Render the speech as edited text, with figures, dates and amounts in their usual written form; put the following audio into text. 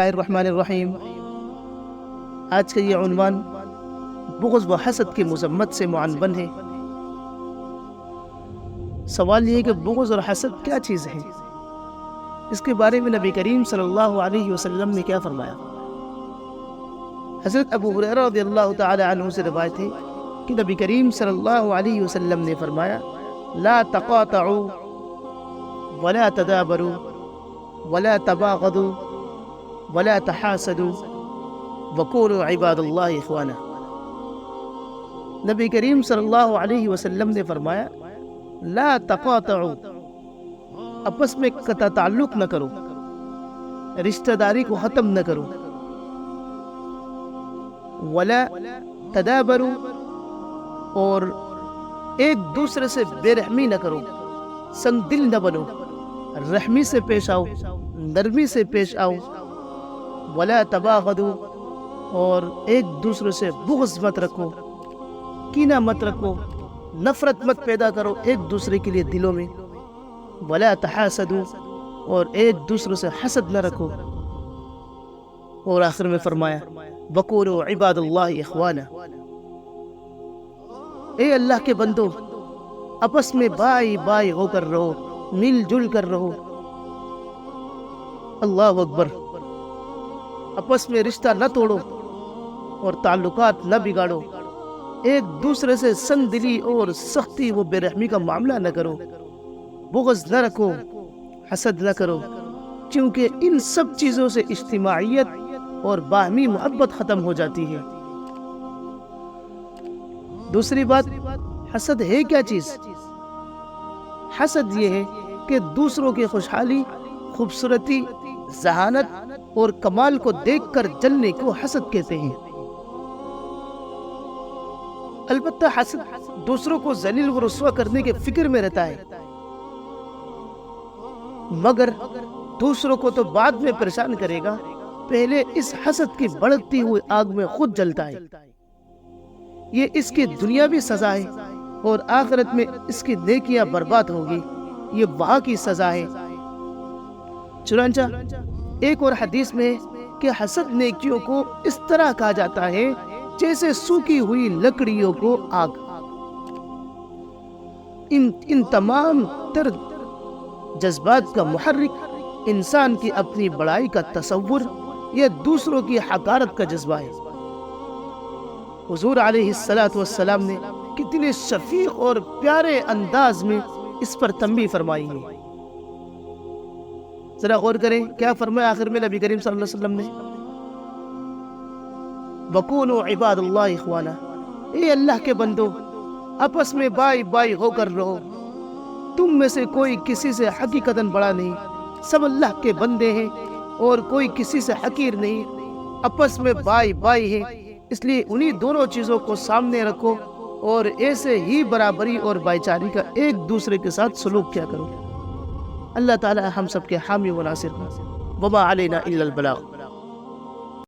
اللہ الرحمن الرحیم۔ آج کا یہ عنوان بغض و حسد کی مذمت سے معنون ہے۔ سوال یہ ہے کہ بغض اور حسد کیا چیز ہے؟ اس کے بارے میں نبی کریم صلی اللہ علیہ وسلم نے کیا فرمایا؟ حضرت ابو ہریرہ رضی اللہ تعالی عنہ سے روایت ہے کہ نبی کریم صلی اللہ علیہ وسلم نے فرمایا: لا تقاطعوا ولا تدابروا ولا تباغضوا ولا تحاسدوا وكونوا عباد اللہ اخوانا۔ نبی کریم صلی اللہ علیہ وسلم نے فرمایا: لا تقاطعوا، آپس میں قطع تعلق نہ کرو، رشتہ داری کو ختم نہ کرو، ولا تدابروا، اور ایک دوسرے سے بے رحمی نہ کرو، سنگ دل نہ بنو، رحمی سے پیش آؤ، نرمی سے پیش آؤ، ولا تباغضوا، اور ایک دوسرے سے بغض مت رکھو، کینہ مت رکھو، نفرت مت پیدا کرو ایک دوسرے کے لیے دلوں میں، ولا تحاسدوا، اور ایک دوسرے سے حسد نہ رکھو، اور آخر میں فرمایا: وَكُونُوا عِبَادَ اللَّهِ إِخْوَانًا۔ اے اللہ کے بندو، آپس میں بائی بائی ہو کر رہو، مل جل کر رہو۔ اللہ اکبر۔ آپس میں رشتہ نہ توڑو اور تعلقات نہ بگاڑو، ایک دوسرے سے سنگ دلی اور سختی و بے رحمی کا معاملہ نہ کرو، بغض نہ رکھو، حسد نہ کرو، کیونکہ ان سب چیزوں سے اجتماعیت اور باہمی محبت ختم ہو جاتی ہے۔ دوسری بات، حسد ہے کیا چیز؟ حسد یہ ہے کہ دوسروں کی خوشحالی، خوبصورتی، ذہانت اور کمال کو دیکھ کر جلنے کو حسد کہتے ہیں۔ البتہ حسد دوسروں کو ذلیل و رسوا کرنے کے فکر میں رہتا ہے، مگر دوسروں کو تو بعد میں پریشان کرے گا، پہلے اس حسد کی بڑھتی ہوئی آگ میں خود جلتا ہے۔ یہ اس کی دنیاوی سزا ہے، اور آخرت میں اس کی نیکیاں برباد ہوگی، یہ وہاں کی سزا ہے۔ چنانچہ ایک اور حدیث میں ہے کہ حسد نیکیوں کو اس طرح کہا جاتا ہے جیسے سوکھی ہوئی لکڑیوں کو آگ۔ ان تمام تر جذبات کا محرک انسان کی اپنی بڑائی کا تصور یا دوسروں کی حقارت کا جذبہ ہے۔ حضور علیہ السلام نے کتنے شفیق اور پیارے انداز میں اس پر تنبیہ فرمائی ہے۔ ذرا غور کریں کیا فرمایا آخر میں نبی کریم صلی اللہ علیہ وسلم نے؟ وَكُونُوا عِبَادَ اللَّهِ إِخْوَانًا۔ اے اللہ کے بندو، آپس میں بائی بائی ہو کر رہو، تم میں سے کوئی کسی سے حقیقتاً بڑا نہیں، سب اللہ کے بندے ہیں اور کوئی کسی سے حقیر نہیں، آپس میں بائی بائی ہے، اس لیے انہی دونوں چیزوں کو سامنے رکھو اور ایسے ہی برابری اور بھائی چارے کا ایک دوسرے کے ساتھ سلوک کیا کرو۔ اللہ تعالی ہم سب کے حامی و ناصر ہوں۔ وما علینا الا البلاغ۔